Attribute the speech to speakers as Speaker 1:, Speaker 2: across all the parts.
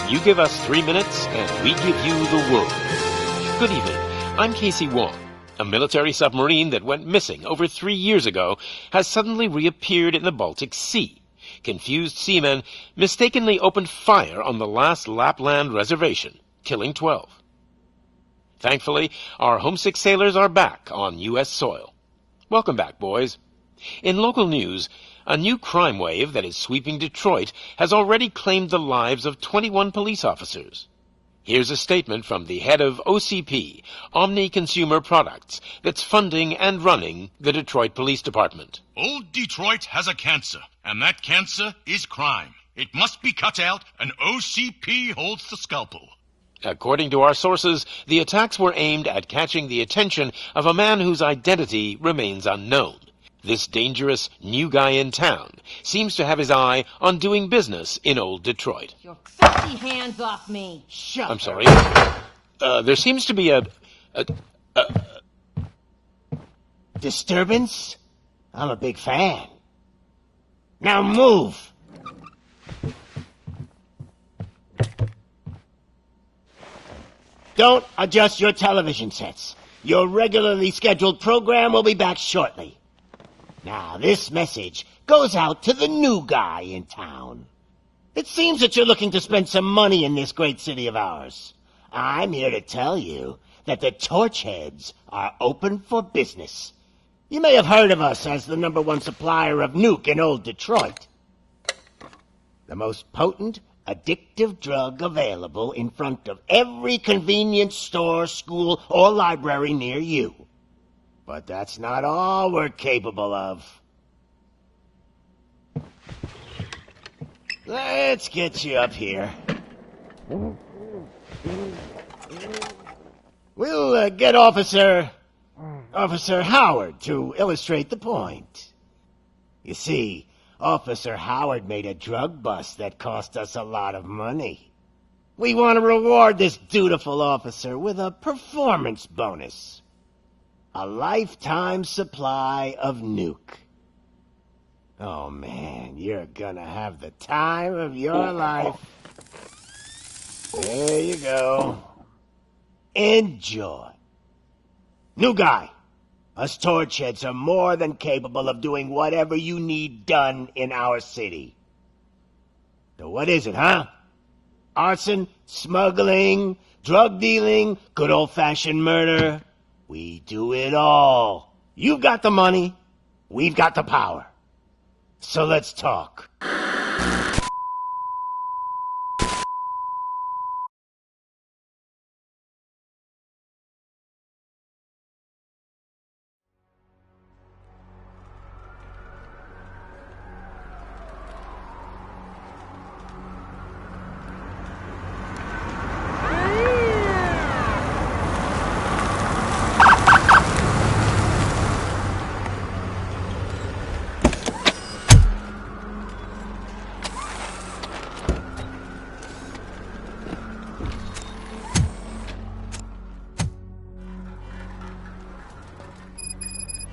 Speaker 1: You give us 3 minutes, and we give you the world. Good evening. I'm Casey Wong. A military submarine that went missing over 3 years ago has suddenly reappeared in the Baltic Sea. Confused seamen mistakenly opened fire on the last Lapland reservation, killing 12. Thankfully, our homesick sailors are back on U.S. soil. Welcome back, boys. In local news, a new crime wave that is sweeping Detroit has already claimed the lives of 21 police officers. Here's a statement from the head of OCP, Omni Consumer Products, that's funding and running the Detroit Police Department.
Speaker 2: Old Detroit has a cancer, and that cancer is crime. It must be cut out, and OCP holds the scalpel.
Speaker 1: According to our sources, the attacks were aimed at catching the attention of a man whose identity remains unknown. This dangerous new guy in town seems to have his eye on doing business in old Detroit.
Speaker 3: Your filthy hands off me! Shut
Speaker 1: I'm sorry. There seems to be a
Speaker 4: disturbance? I'm a big fan. Now move! Don't adjust your television sets. Your regularly scheduled program will be back shortly. Now, this message goes out to the new guy in town. It seems that you're looking to spend some money in this great city of ours. I'm here to tell you that the Torchheads are open for business. You may have heard of us as the #1 supplier of nuke in old Detroit. The most potent, addictive drug available in front of every convenience store, school, or library near you. But that's not all we're capable of. Let's get you up here. We'll get Officer Howard to illustrate the point. You see, Officer Howard made a drug bust that cost us a lot of money. We want to reward this dutiful officer with a performance bonus. A lifetime supply of nuke. Oh man, you're gonna have the time of your life. There you go. Enjoy. New guy, us Torchheads are more than capable of doing whatever you need done in our city. So what is it, huh? Arson, smuggling, drug dealing, good old-fashioned murder. We do it all. You've got the money, we've got the power. So let's talk.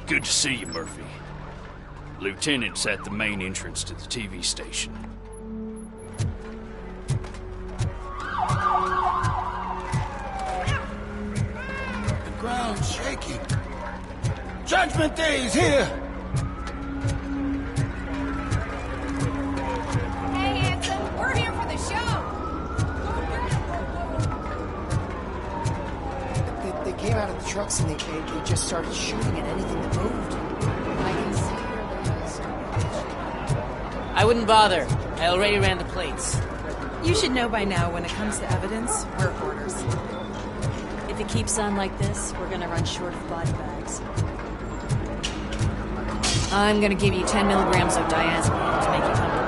Speaker 5: Good to see you, Murphy. Lieutenant's at the main entrance to the TV station.
Speaker 6: The ground's shaking. Judgment Day is here!
Speaker 3: Hey, handsome, we're here for the show!
Speaker 7: They came out of the trucks and they just started shooting at anything that moved.
Speaker 3: I can see
Speaker 8: I wouldn't bother. I already ran the plates.
Speaker 9: You should know by now when it comes to evidence, we're hoarders.
Speaker 10: If it keeps on like this, we're gonna run short of body bags. I'm gonna give you 10 milligrams of diazepam to make you comfortable.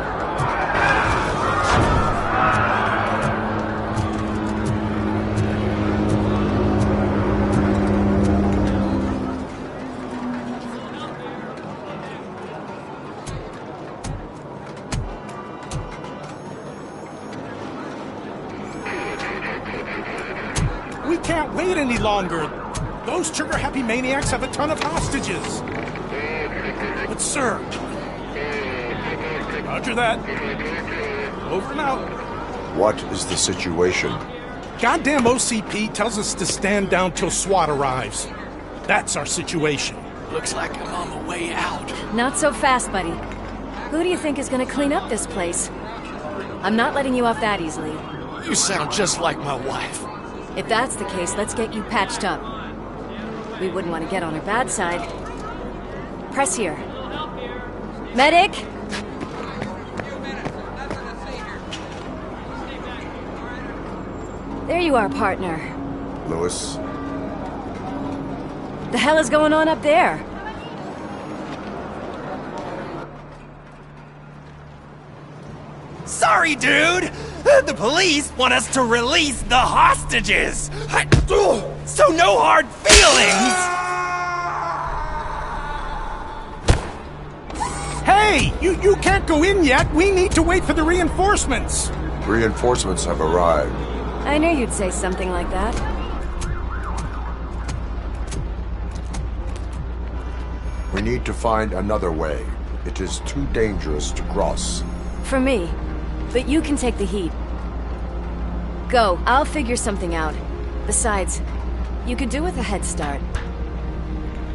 Speaker 6: We can't wait any longer. Those trigger-happy maniacs have a ton of hostages. But sir... Roger that. Over and out.
Speaker 11: What is the situation?
Speaker 6: Goddamn OCP tells us to stand down till SWAT arrives. That's our situation.
Speaker 5: Looks like I'm on the way out.
Speaker 10: Not so fast, buddy. Who do you think is gonna clean up this place? I'm not letting you off that easily.
Speaker 5: You sound just like my wife.
Speaker 10: If that's the case, let's get you patched up. We wouldn't want to get on her bad side. Press here. Medic! There you are, partner.
Speaker 11: Lewis?
Speaker 10: The hell is going on up there?
Speaker 12: Sorry, dude! The police want us to release the hostages! So no hard feelings!
Speaker 6: Hey! You can't go in yet! We need to wait for the reinforcements!
Speaker 11: Reinforcements have arrived.
Speaker 10: I knew you'd say something like that.
Speaker 11: We need to find another way. It is too dangerous to cross.
Speaker 10: For me. But you can take the heat. Go, I'll figure something out. Besides, you could do with a head start.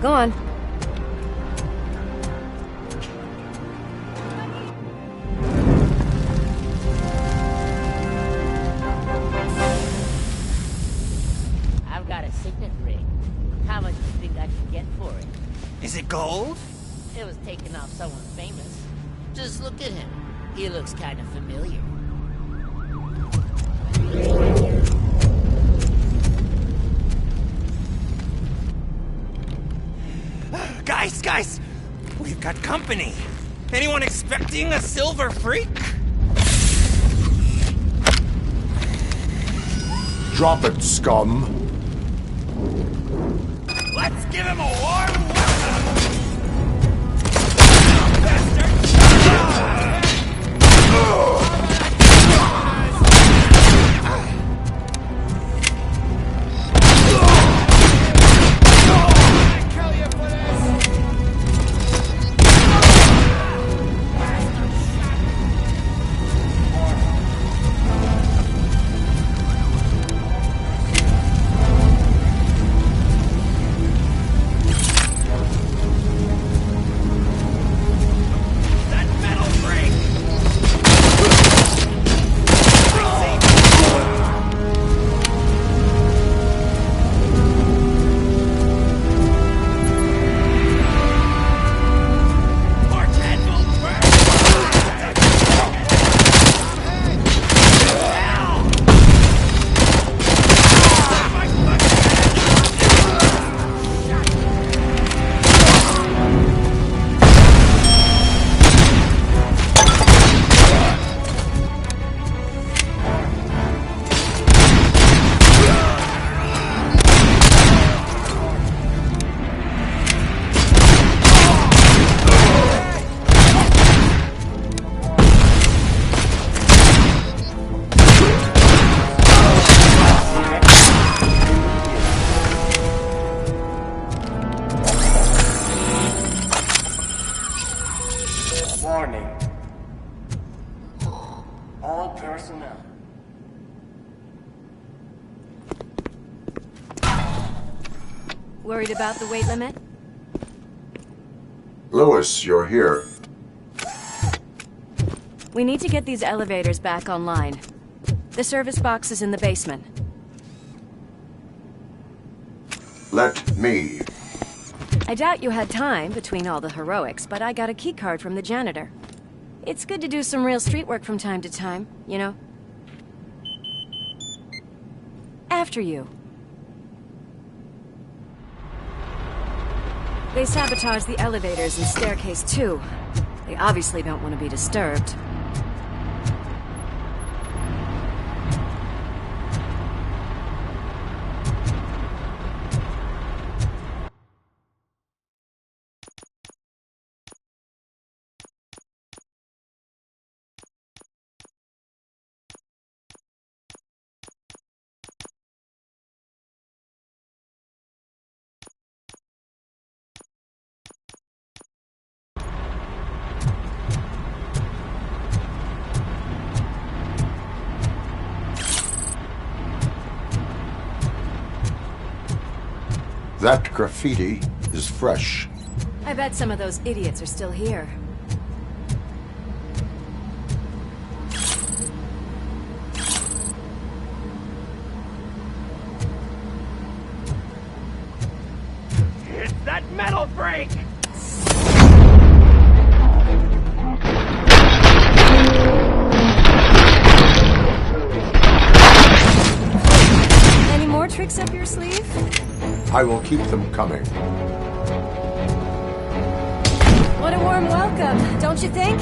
Speaker 10: Go on.
Speaker 8: I've got a signet ring. How much do you think I can get for it?
Speaker 12: Is it gold?
Speaker 8: It was taken off someone famous. Just look at him. He looks kind of familiar.
Speaker 12: Guys! We've got company. Anyone expecting a silver freak?
Speaker 11: Drop it, scum.
Speaker 12: Let's give him a warm welcome!
Speaker 13: Warning. All personnel.
Speaker 10: Worried about the weight limit?
Speaker 11: Lewis, you're here.
Speaker 10: We need to get these elevators back online. The service box is in the basement.
Speaker 11: Let me.
Speaker 10: I doubt you had time between all the heroics, but I got a keycard from the janitor. It's good to do some real street work from time to time, you know? After you. They sabotaged the elevators and staircase too. They obviously don't want to be disturbed.
Speaker 11: That graffiti is fresh.
Speaker 10: I bet some of those idiots are still here.
Speaker 12: It's that metal break!
Speaker 10: Any more tricks up your sleeve?
Speaker 11: I will keep them coming.
Speaker 10: What a warm welcome, don't you think?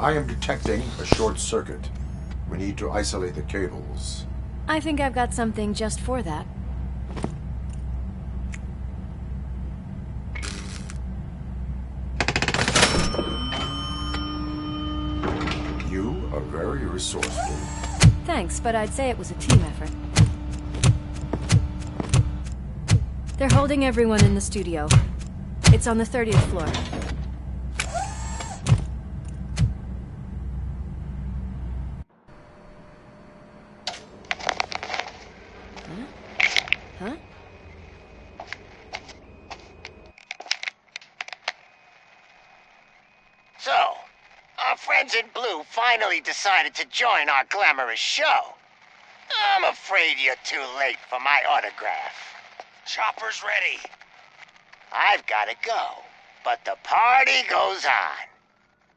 Speaker 11: I am detecting a short circuit. We need to isolate the cables.
Speaker 10: I think I've got something just for that.
Speaker 11: You are very resourceful.
Speaker 10: Thanks, but I'd say it was a team effort. They're holding everyone in the studio. It's on the 30th floor. Huh?
Speaker 4: So, our friends in blue finally decided to join our glamorous show. I'm afraid you're too late for my autograph.
Speaker 12: Chopper's ready.
Speaker 4: I've gotta go, but the party goes on.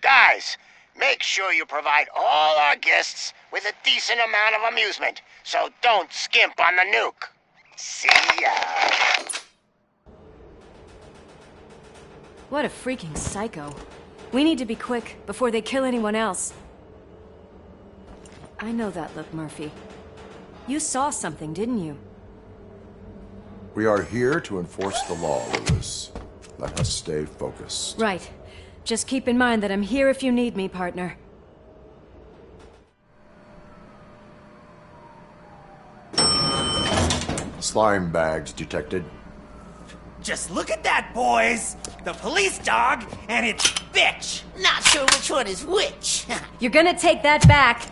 Speaker 4: Guys, make sure you provide all our guests with a decent amount of amusement, so don't skimp on the nuke. See ya.
Speaker 10: What a freaking psycho. We need to be quick, before they kill anyone else. I know that look, Murphy. You saw something, didn't you?
Speaker 11: We are here to enforce the law, Lewis. Let us stay focused.
Speaker 10: Right. Just keep in mind that I'm here if you need me, partner.
Speaker 11: Slime bags detected.
Speaker 12: Just look at that, boys! The police dog and its bitch!
Speaker 8: Not sure which one is which.
Speaker 10: You're gonna take that back.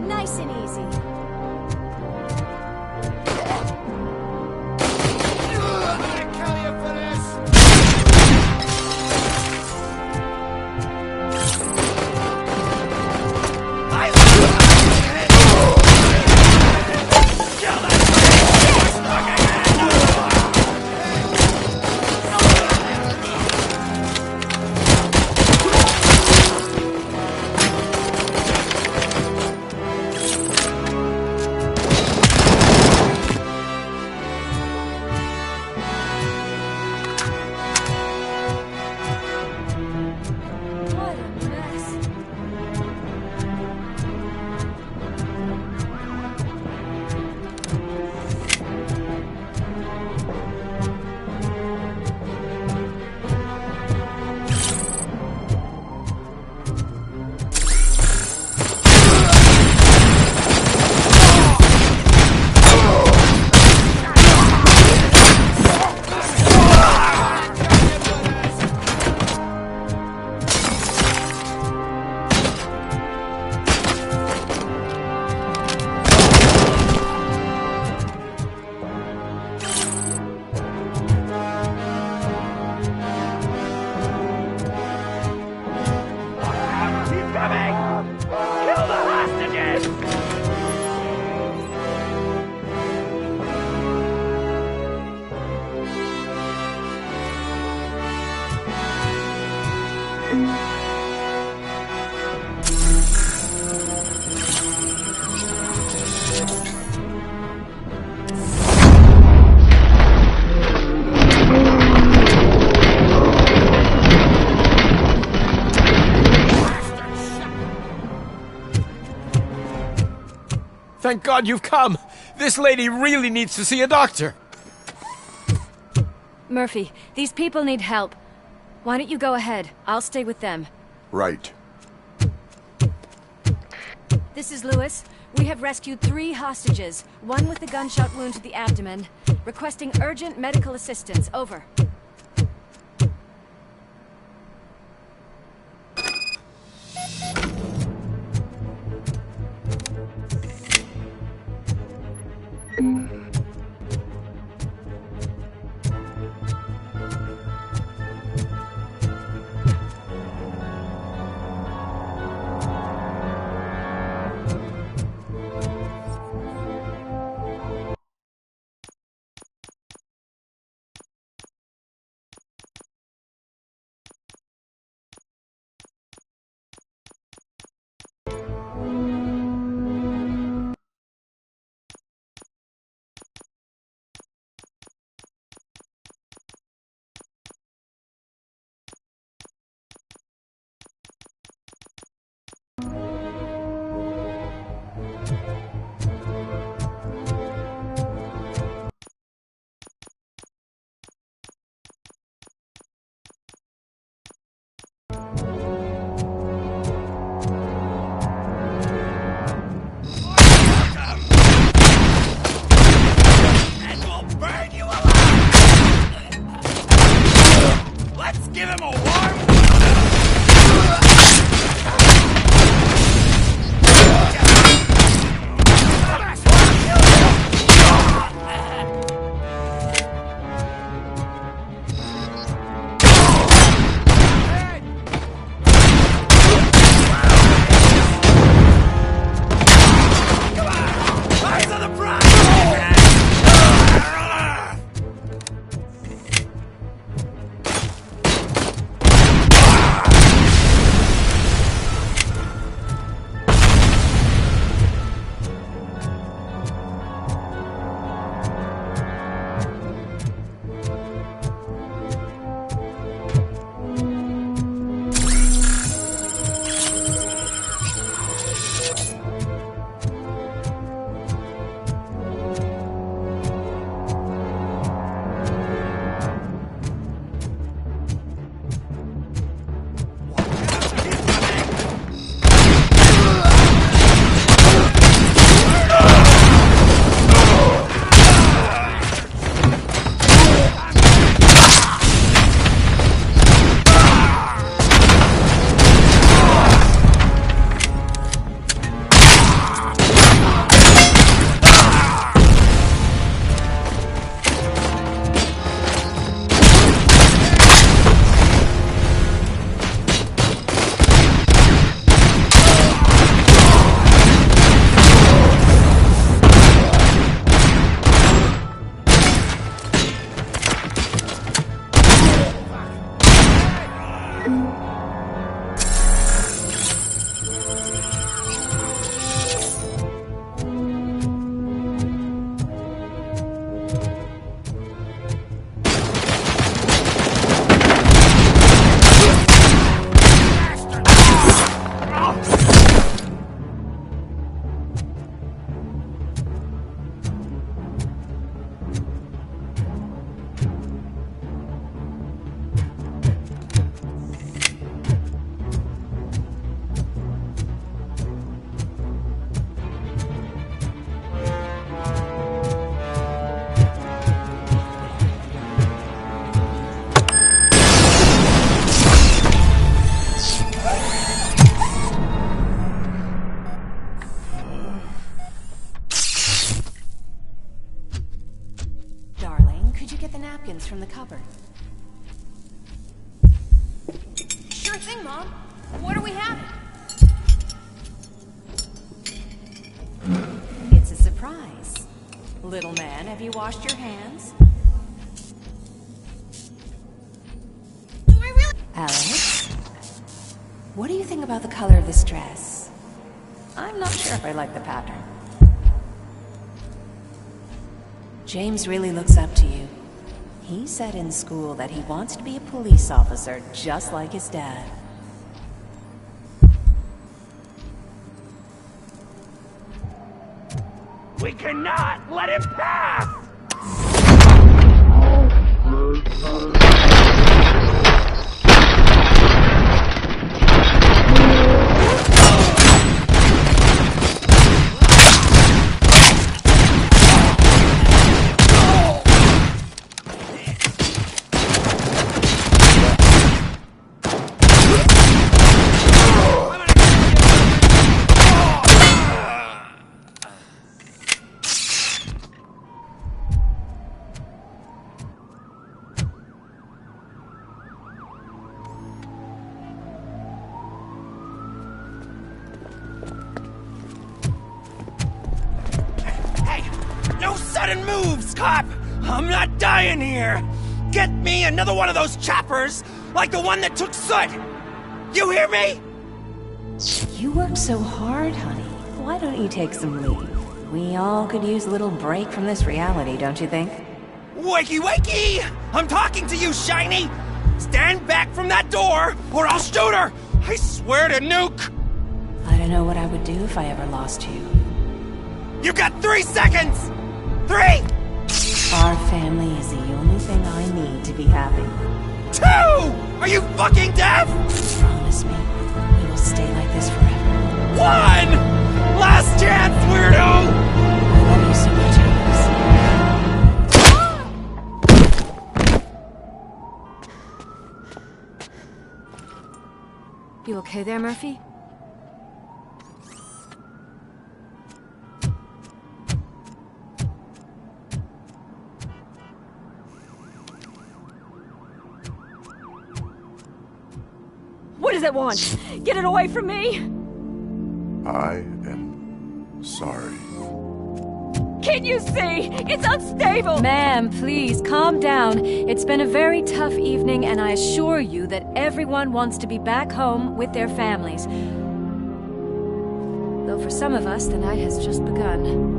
Speaker 10: Nice and easy.
Speaker 14: Thank God you've come! This lady really needs to see a doctor!
Speaker 10: Murphy, these people need help. Why don't you go ahead? I'll stay with them.
Speaker 11: Right.
Speaker 10: This is Lewis. We have rescued 3 hostages, one with a gunshot wound to the abdomen. Requesting urgent medical assistance. Over.
Speaker 9: From the cupboard.
Speaker 3: Sure thing, Mom. What do we have?
Speaker 9: It's a surprise. Little man, have you washed your hands?
Speaker 3: Do I really?
Speaker 9: Alex? What do you think about the color of this dress? I'm not sure if I like the pattern. James really looks up to you. He said in school that he wants to be a police officer just like his dad.
Speaker 12: We cannot let him pass! sudden moves, cop! I'm not dying here! Get me another one of those choppers, like the one that took Soot! You hear me?
Speaker 9: You work so hard, honey. Why don't you take some leave? We all could use a little break from this reality, don't you think?
Speaker 12: Wakey, wakey! I'm talking to you, Shiny! Stand back from that door, or I'll shoot her! I swear to nuke!
Speaker 9: I don't know what I would do if I ever lost you.
Speaker 12: You got 3 seconds! 3!
Speaker 9: Our family is the only thing I need to be happy.
Speaker 12: 2! Are you fucking deaf?
Speaker 9: Promise me we will stay like this forever.
Speaker 12: 1! Last chance, weirdo!
Speaker 9: I love you so much, Alice.
Speaker 10: You okay there, Murphy? What does it want? Get it away from me!
Speaker 11: I am sorry.
Speaker 10: Can't you see? It's unstable! Ma'am, please, calm down. It's been a very tough evening, and I assure you that everyone wants to be back home with their families. Though for some of us, the night has just begun.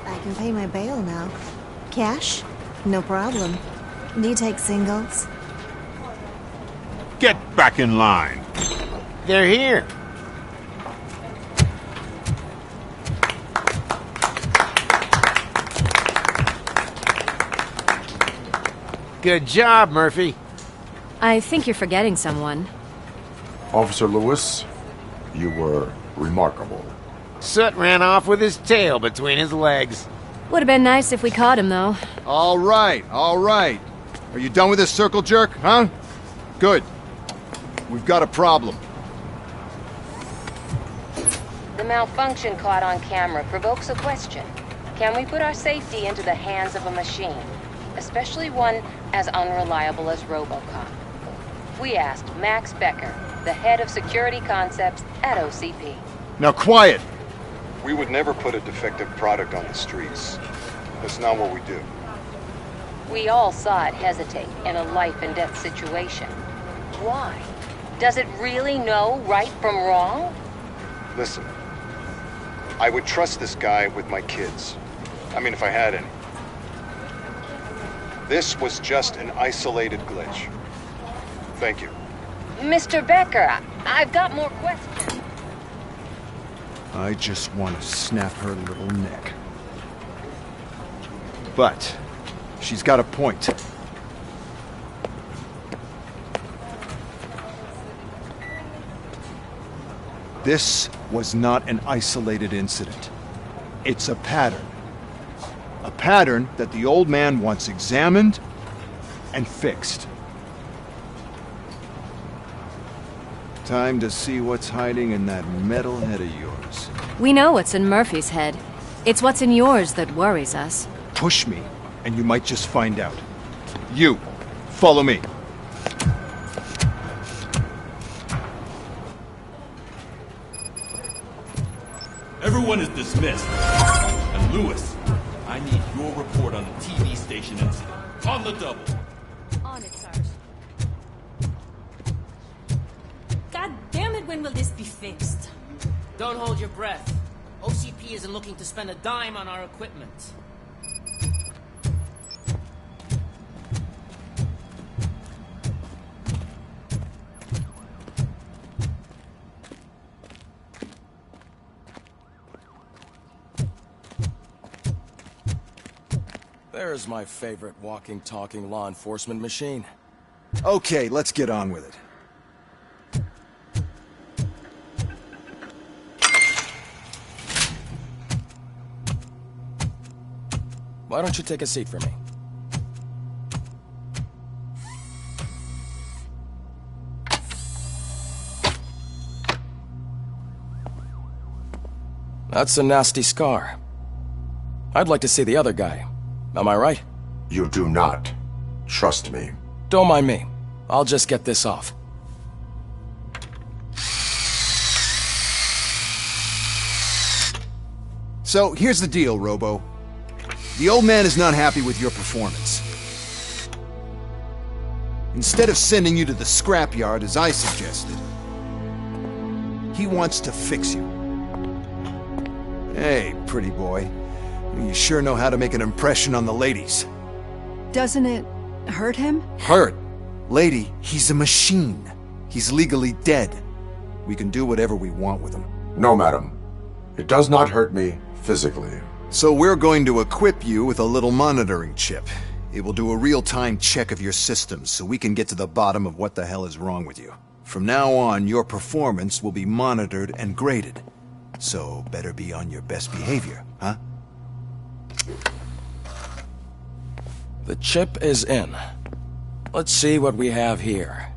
Speaker 15: I can pay my bail now. Cash? No problem. Do you take singles?
Speaker 16: Get back in line.
Speaker 4: They're here. Good job, Murphy.
Speaker 10: I think you're forgetting someone.
Speaker 11: Officer Lewis, you were remarkable.
Speaker 4: Soot ran off with his tail between his legs.
Speaker 10: Would have been nice if we caught him, though.
Speaker 17: All right, all right. Are you done with this circle jerk, huh? Good. We've got a problem.
Speaker 18: The malfunction caught on camera provokes a question. Can we put our safety into the hands of a machine? Especially one as unreliable as RoboCop. We asked Max Becker, the head of security concepts at OCP.
Speaker 17: Now quiet!
Speaker 19: We would never put a defective product on the streets. That's not what we do.
Speaker 18: We all saw it hesitate in a life-and-death situation. Why? Does it really know right from wrong?
Speaker 19: Listen, I would trust this guy with my kids. I mean, if I had any. This was just an isolated glitch. Thank you.
Speaker 18: Mr. Becker, I've got more questions.
Speaker 17: I just want to snap her little neck. But she's got a point. This was not an isolated incident. It's a pattern. A pattern that the old man wants examined and fixed. Time to see what's hiding in that metal head of yours.
Speaker 10: We know what's in Murphy's head. It's what's in yours that worries us.
Speaker 17: Push me, and you might just find out. You, follow me.
Speaker 20: Everyone is dismissed. And Lewis, I need your report on the TV station incident. On the double.
Speaker 21: On it, Sarge. God damn it, when will this be fixed?
Speaker 8: Don't hold your breath. OCP isn't looking to spend a dime on our equipment.
Speaker 12: There's my favorite walking, talking law enforcement machine.
Speaker 17: Okay, let's get on with it.
Speaker 12: Why don't you take a seat for me? That's a nasty scar. I'd like to see the other guy. Am I right?
Speaker 11: You do not. Trust me.
Speaker 12: Don't mind me. I'll just get this off.
Speaker 17: So, here's the deal, Robo. The old man is not happy with your performance. Instead of sending you to the scrapyard as I suggested, he wants to fix you. Hey, pretty boy. You sure know how to make an impression on the ladies.
Speaker 10: Doesn't it hurt him?
Speaker 17: Hurt? Lady, he's a machine. He's legally dead. We can do whatever we want with him.
Speaker 11: No, madam. It does not hurt me physically.
Speaker 17: So we're going to equip you with a little monitoring chip. It will do a real-time check of your systems so we can get to the bottom of what the hell is wrong with you. From now on, your performance will be monitored and graded. So better be on your best behavior, huh?
Speaker 12: The chip is in. Let's see what we have here.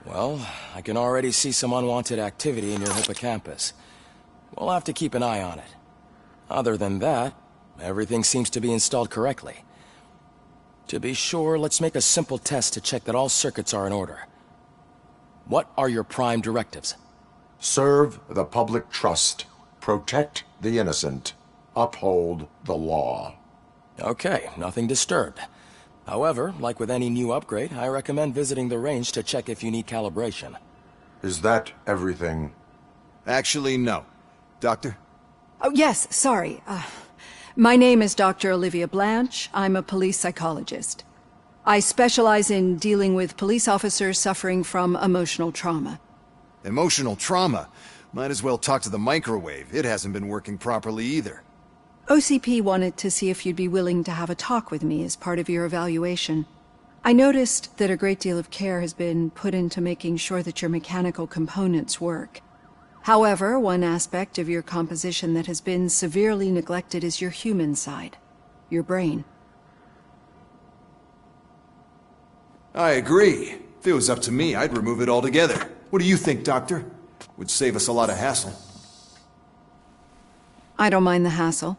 Speaker 12: Well, I can already see some unwanted activity in your hippocampus. We'll have to keep an eye on it. Other than that, everything seems to be installed correctly. To be sure, let's make a simple test to check that all circuits are in order. What are your prime directives?
Speaker 11: Serve the public trust. Protect the innocent. Uphold the law.
Speaker 12: Okay, nothing disturbed. However, like with any new upgrade, I recommend visiting the range to check if you need calibration.
Speaker 11: Is that everything?
Speaker 17: Actually, no. Doctor?
Speaker 10: Oh, yes, sorry. My name is Dr. Olivia Blanche. I'm a police psychologist. I specialize in dealing with police officers suffering from emotional trauma.
Speaker 17: Emotional trauma? Might as well talk to the microwave. It hasn't been working properly either.
Speaker 10: OCP wanted to see if you'd be willing to have a talk with me as part of your evaluation. I noticed that a great deal of care has been put into making sure that your mechanical components work. However, one aspect of your composition that has been severely neglected is your human side, your brain.
Speaker 17: I agree. If it was up to me, I'd remove it altogether. What do you think, Doctor? Would save us a lot of hassle.
Speaker 10: I don't mind the hassle.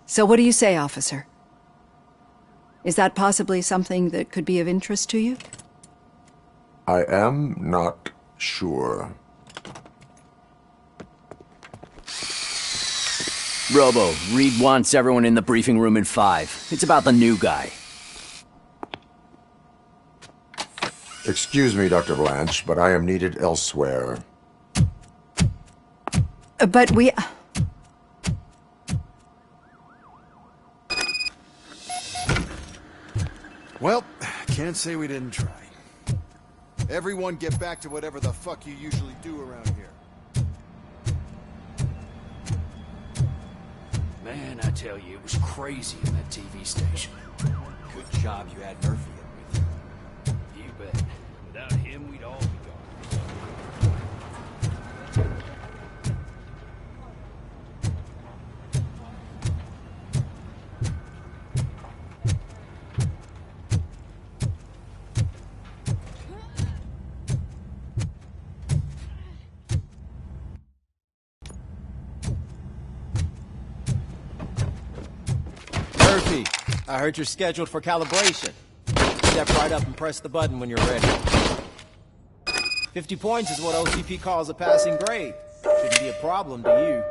Speaker 10: So what do you say, officer? Is that possibly something that could be of interest to you?
Speaker 11: I am not sure.
Speaker 16: Robo, Reed wants everyone in the briefing room in 5. It's about the new guy.
Speaker 11: Excuse me, Dr. Blanche, but I am needed elsewhere.
Speaker 10: But we...
Speaker 17: Well, can't say we didn't try. Everyone get back to whatever the fuck you usually do around here.
Speaker 5: Man, I tell you, it was crazy in that TV station.
Speaker 2: Good job you had Murphy in with you.
Speaker 5: You bet. Without him, we'd all be gone.
Speaker 2: Murphy, I heard you're scheduled for calibration. Step right up and press the button when you're ready. 50 points is what OCP calls a passing grade. Shouldn't be a problem to you.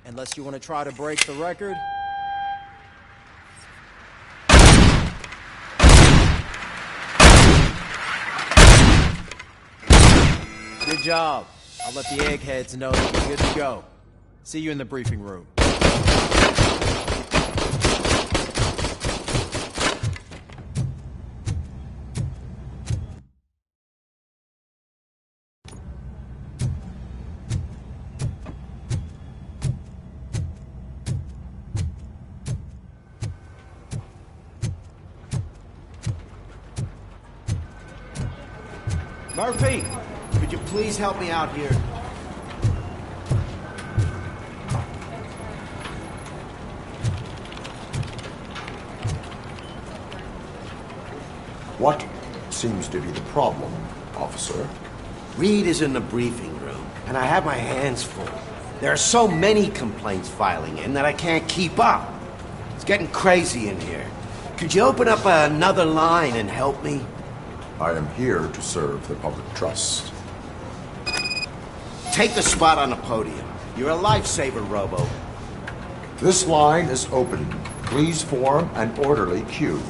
Speaker 2: Unless you want to try to break the record. Good job. I'll let the eggheads know that you're good to go. See you in the briefing room. Murphy, could you please help me out here?
Speaker 11: What seems to be the problem, officer?
Speaker 22: Reed is in the briefing room, and I have my hands full. There are so many complaints filing in that I can't keep up. It's getting crazy in here. Could you open up another line and help me?
Speaker 11: I am here to serve the public trust.
Speaker 22: Take the spot on the podium. You're a lifesaver, Robo.
Speaker 11: This line is open. Please form an orderly queue.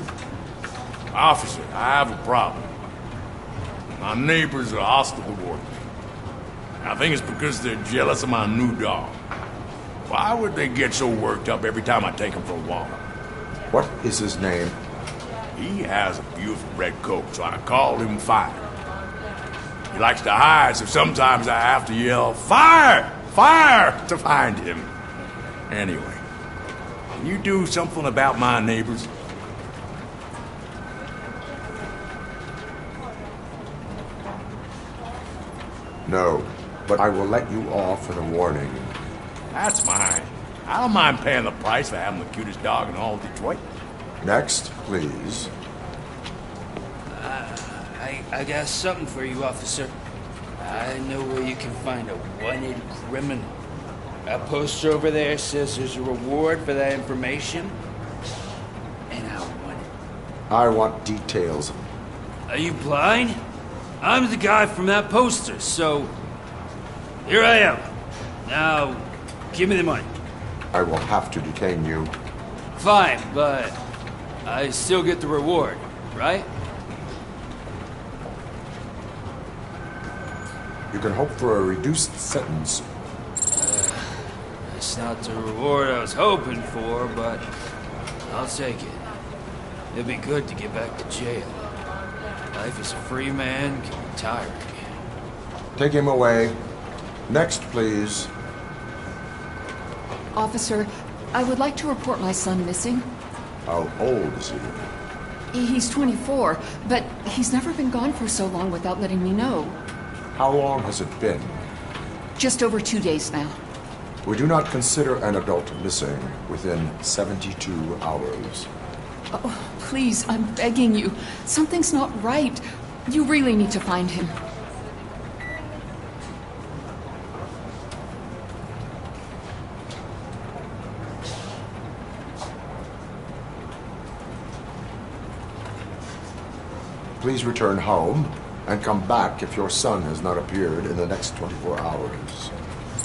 Speaker 23: Officer, I have a problem. My neighbors are hostile toward me. I think it's because they're jealous of my new dog. Why would they get so worked up every time I take him for a walk?
Speaker 11: What is his name?
Speaker 23: He has a beautiful red coat, so I called him Fire. He likes to hide, so sometimes I have to yell, "Fire! Fire!" to find him. Anyway, can you do something about my neighbors?
Speaker 11: No, but I will let you off with a warning.
Speaker 23: That's mine. I don't mind paying the price for having the cutest dog in all of Detroit.
Speaker 11: Next, please.
Speaker 5: I got something for you, officer. I know where you can find a wanted criminal. That poster over there says there's a reward for that information, and I want it.
Speaker 11: I want details.
Speaker 5: Are you blind? I'm the guy from that poster, so here I am. Now, give me the money.
Speaker 11: I will have to detain you.
Speaker 5: Fine, but I still get the reward, right?
Speaker 11: You can hope for a reduced sentence.
Speaker 5: That's not the reward I was hoping for, but I'll take it. It'll be good to get back to jail. Life as a free man can be tiring.
Speaker 11: Take him away. Next, please.
Speaker 24: Officer, I would like to report my son missing.
Speaker 11: How old is he?
Speaker 24: He's 24, but he's never been gone for so long without letting me know.
Speaker 11: How long has it been?
Speaker 24: Just over 2 days now.
Speaker 11: We do not consider an adult missing within 72 hours.
Speaker 24: Oh, please, I'm begging you. Something's not right. You really need to find him.
Speaker 11: Please return home and come back if your son has not appeared in the next 24 hours.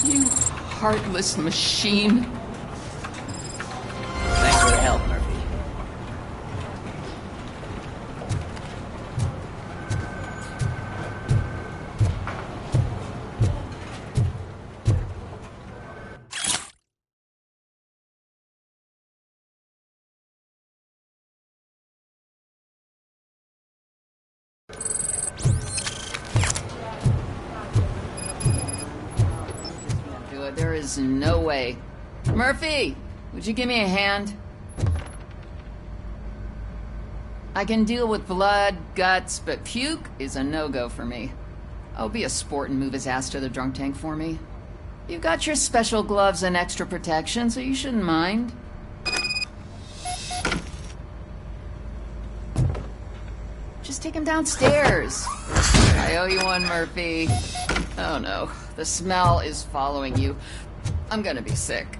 Speaker 24: You heartless machine.
Speaker 16: Thanks for the help, Murphy.
Speaker 24: there is no way. Murphy, would you give me a hand? I can deal with blood, guts, but puke is a no-go for me. I'll be a sport and move his ass to the drunk tank for me. You've got your special gloves and extra protection, so you shouldn't mind. Just take him downstairs. I owe you one, Murphy. Oh no, the smell is following you. I'm gonna be sick.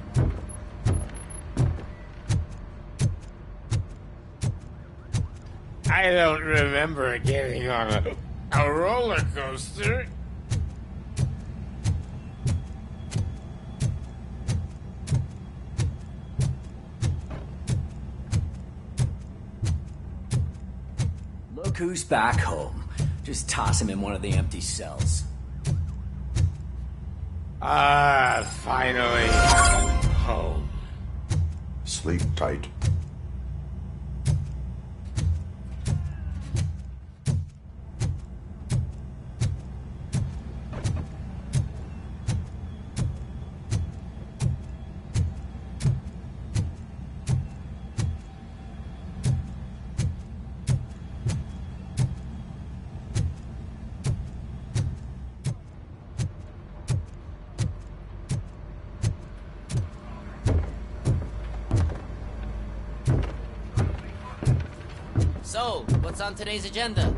Speaker 1: I don't remember getting on a roller coaster.
Speaker 16: Look who's back home. Just toss him in one of the empty cells.
Speaker 1: Finally. Home.
Speaker 11: Sleep tight.
Speaker 8: So, what's on today's agenda?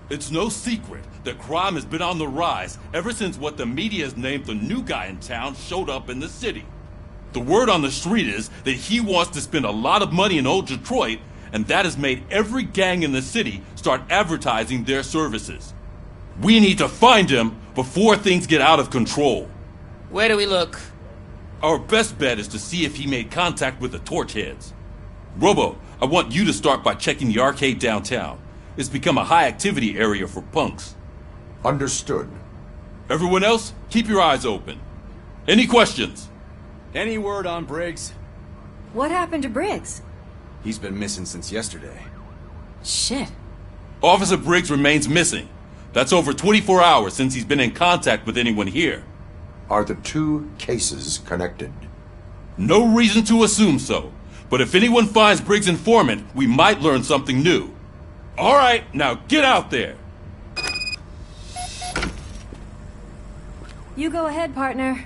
Speaker 20: It's no secret that crime has been on the rise ever since what the media has named the new guy in town showed up in the city. The word on the street is that he wants to spend a lot of money in old Detroit, and that has made every gang in the city start advertising their services. We need to find him before things get out of control.
Speaker 8: Where do we look?
Speaker 20: Our best bet is to see if he made contact with the Torchheads. Robo, I want you to start by checking the arcade downtown. It's become a high-activity area for punks.
Speaker 11: Understood.
Speaker 20: Everyone else, keep your eyes open. Any questions?
Speaker 6: Any word on Briggs?
Speaker 10: What happened to Briggs?
Speaker 6: He's been missing since yesterday.
Speaker 10: Shit.
Speaker 20: Officer Briggs remains missing. That's over 24 hours since he's been in contact with anyone here.
Speaker 11: Are the two cases connected?
Speaker 20: No reason to assume so. But if anyone finds Briggs' informant, we might learn something new. All right, now get out there.
Speaker 10: You go ahead, partner.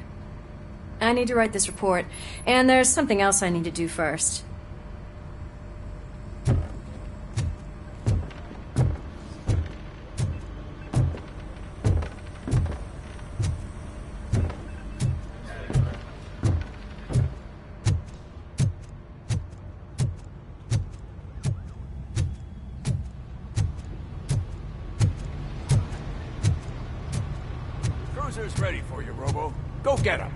Speaker 10: I need to write this report, and there's something else I need to do first.
Speaker 14: Cruiser's ready for you, Robo. Go get him.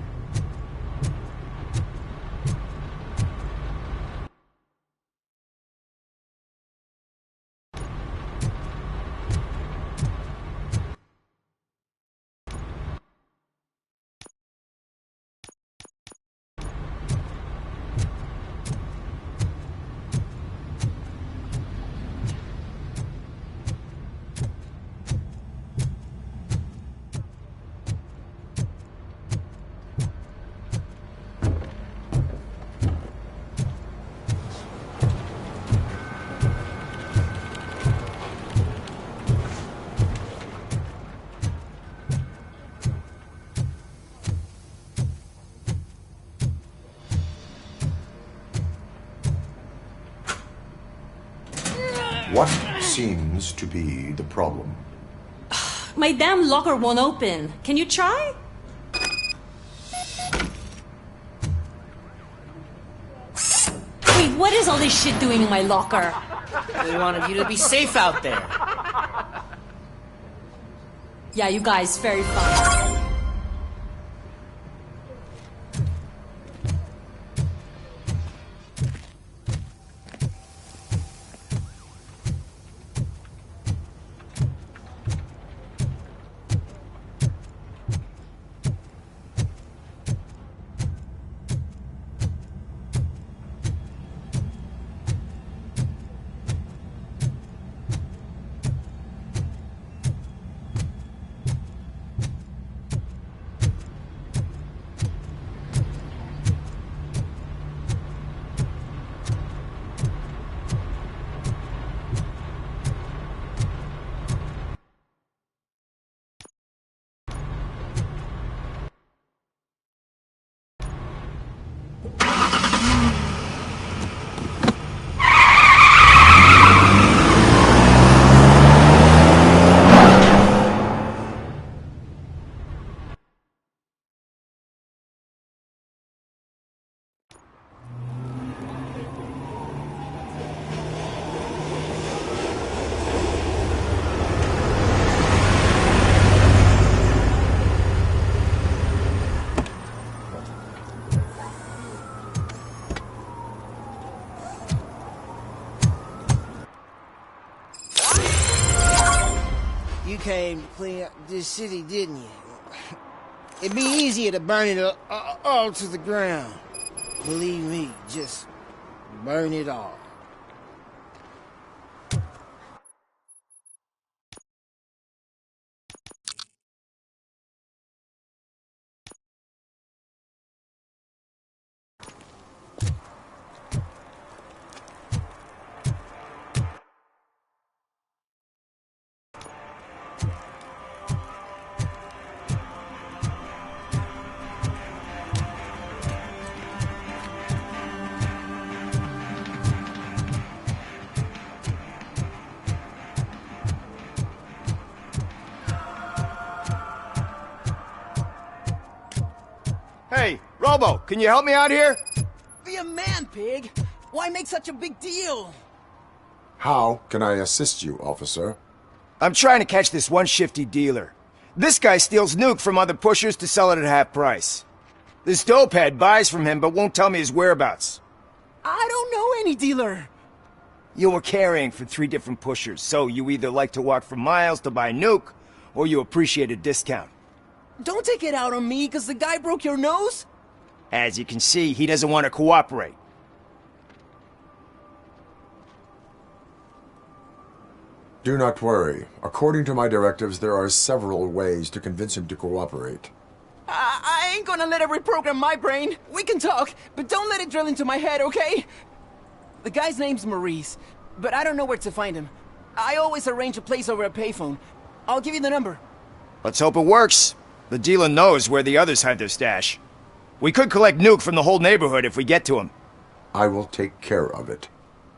Speaker 11: What seems to be the problem?
Speaker 21: My damn locker won't open. Can you try? Wait, what is all this shit doing in my locker?
Speaker 8: We wanted you to be safe out there.
Speaker 21: Yeah, you guys, very fun.
Speaker 3: clean up this city, didn't you? It'd be easier to burn it all to the ground. Believe me, just burn it all.
Speaker 2: Hey, Robo, can you help me out here?
Speaker 7: Be a man, pig. Why make such a big deal?
Speaker 11: How can I assist you, officer?
Speaker 2: I'm trying to catch this one shifty dealer. This guy steals nuke from other pushers to sell it at half price. This dopehead buys from him but won't tell me his whereabouts.
Speaker 7: I don't know any dealer.
Speaker 2: You were carrying for 3 different pushers, so you either like to walk for miles to buy nuke, or you appreciate a discount.
Speaker 7: Don't take it out on me, because the guy broke your nose?
Speaker 2: As you can see, he doesn't want to cooperate.
Speaker 11: Do not worry. According to my directives, there are several ways to convince him to cooperate.
Speaker 7: I ain't gonna let it reprogram my brain. We can talk, but don't let it drill into my head, okay? The guy's name's Maurice, but I don't know where to find him. I always arrange a place over a payphone. I'll give you the number.
Speaker 2: Let's hope it works. The dealer knows where the others hide their stash. We could collect nuke from the whole neighborhood if we get to him.
Speaker 11: I will take care of it.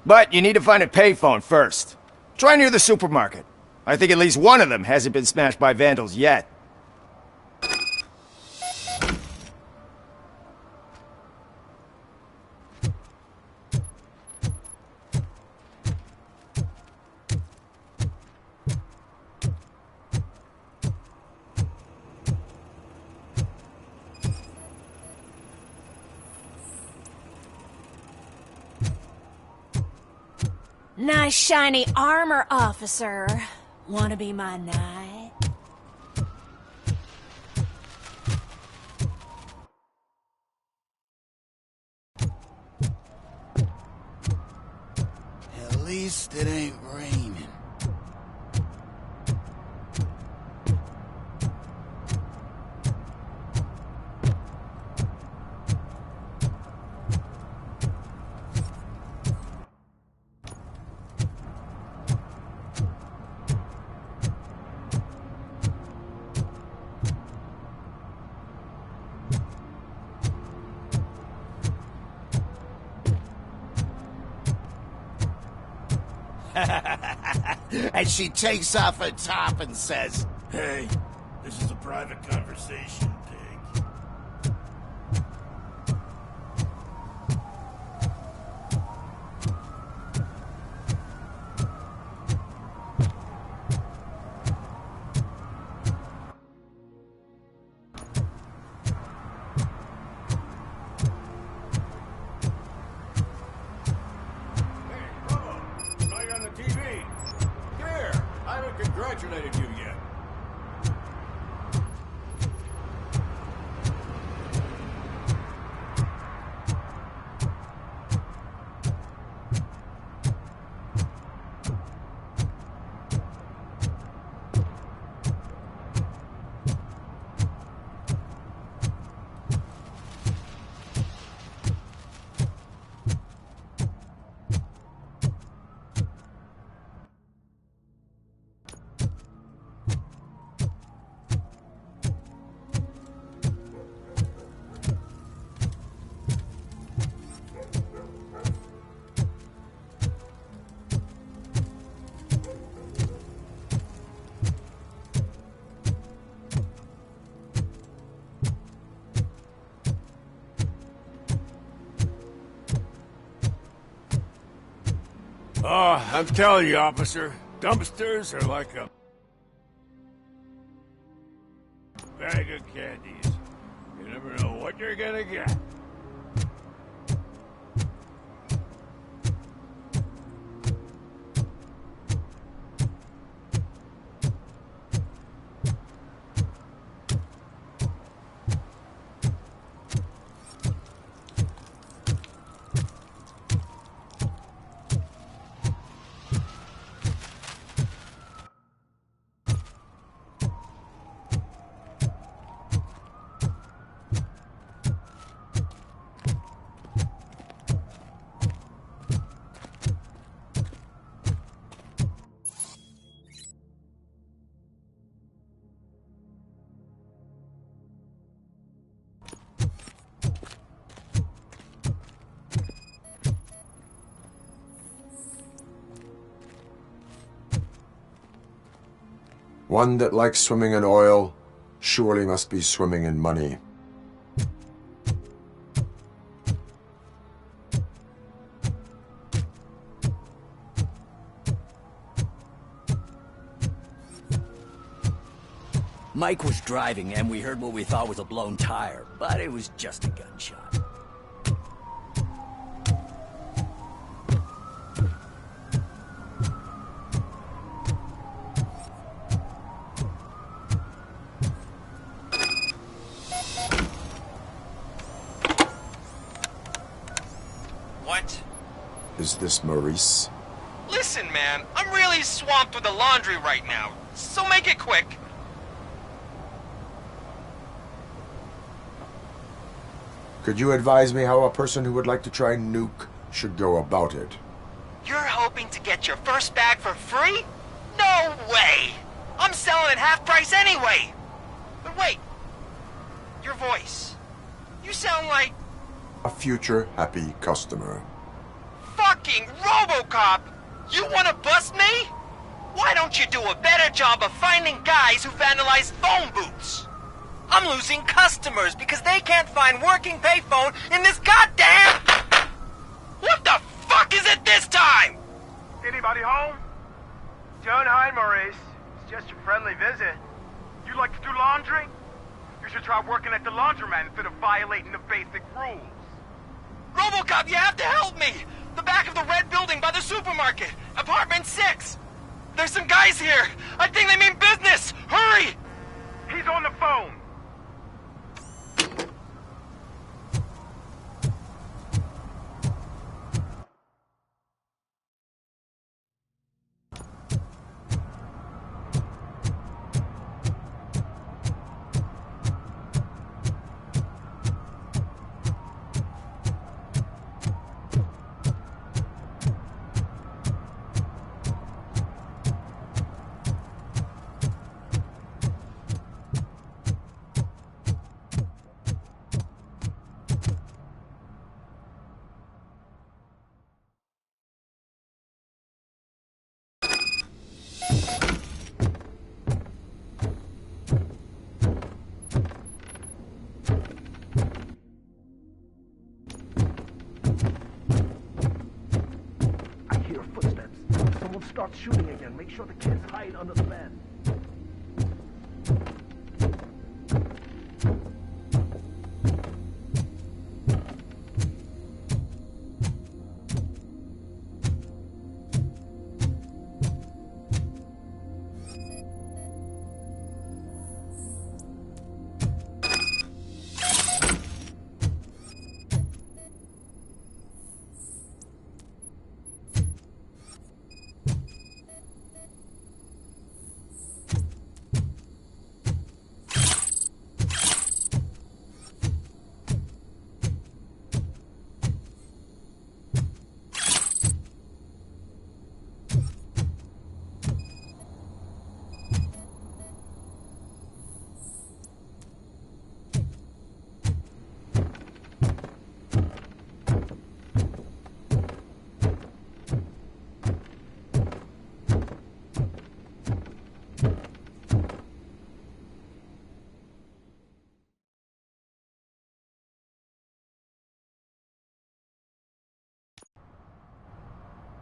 Speaker 2: But you need to find a payphone first. Try near the supermarket. I think at least one of them hasn't been smashed by vandals yet.
Speaker 10: Nice shiny armor, officer. Wanna be my knight?
Speaker 3: At least it ain't raining. And she takes off her top and says,
Speaker 23: Hey, this is a private conversation, pig. Congratulated you yet. Oh, I'm telling you, officer, dumpsters are like a bag of candies. You never know what you're gonna get.
Speaker 11: One that likes swimming in oil surely must be swimming in money.
Speaker 16: Mike was driving and we heard what we thought was a blown tire, but it was just a gunshot.
Speaker 4: What?
Speaker 11: Is this Maurice?
Speaker 4: Listen, man, I'm really swamped with the laundry right now, so make it quick.
Speaker 11: Could you advise me how a person who would like to try nuke should go about it?
Speaker 4: You're hoping to get your first bag for free? No way! I'm selling at half price anyway! But wait, your voice. You sound like...
Speaker 11: A future happy customer.
Speaker 4: Fucking RoboCop! You wanna bust me? Why don't you do a better job of finding guys who vandalize phone booths? I'm losing customers because they can't find working payphone in this goddamn... What the fuck is it this time?
Speaker 9: Anybody home? Don't hide, Maurice. It's just a friendly visit. You like to do laundry? You should try working at the laundromat instead of violating the basic rules.
Speaker 4: RoboCop, you have to help me! The back of the red building by the supermarket. Apartment 6. There's some guys here. I think they mean business. Hurry!
Speaker 9: He's on the phone. Start shooting again. Make sure the kids hide under the bed.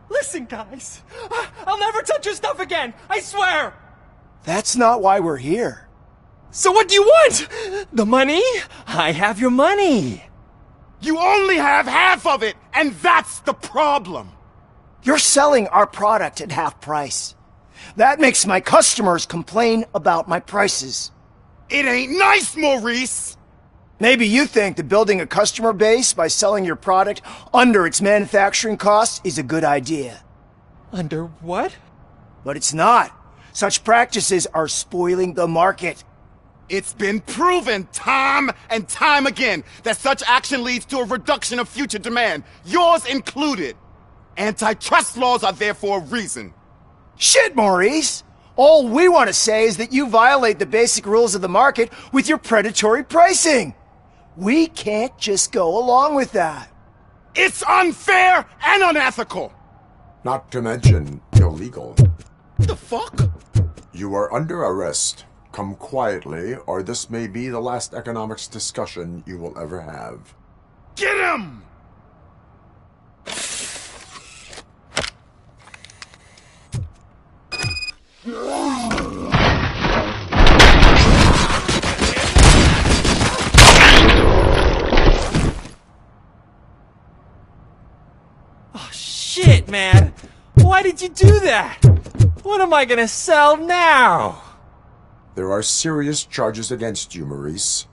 Speaker 4: Listen, guys. I'll never touch your stuff again. I swear.
Speaker 2: That's not why we're here.
Speaker 4: So what do you want? The money? I have your money.
Speaker 13: You only have half of it, and that's the problem.
Speaker 2: You're selling our product at half price. That makes my customers complain about my prices.
Speaker 13: It ain't nice, Maurice!
Speaker 2: Maybe you think that building a customer base by selling your product under its manufacturing costs is a good idea.
Speaker 4: Under what?
Speaker 2: But it's not. Such practices are spoiling the market.
Speaker 13: It's been proven time and time again that such action leads to a reduction of future demand, yours included. Antitrust laws are there for a reason.
Speaker 2: Shit, Maurice! All we want to say is that you violate the basic rules of the market with your predatory pricing. We can't just go along with that.
Speaker 13: It's unfair and unethical!
Speaker 11: Not to mention illegal.
Speaker 13: The fuck?
Speaker 11: You are under arrest. Come quietly, or this may be the last economics discussion you will ever have.
Speaker 13: Get him!
Speaker 14: Oh, shit, man! Why did you do that? What am I gonna sell now?
Speaker 11: There are serious charges against you, Maurice.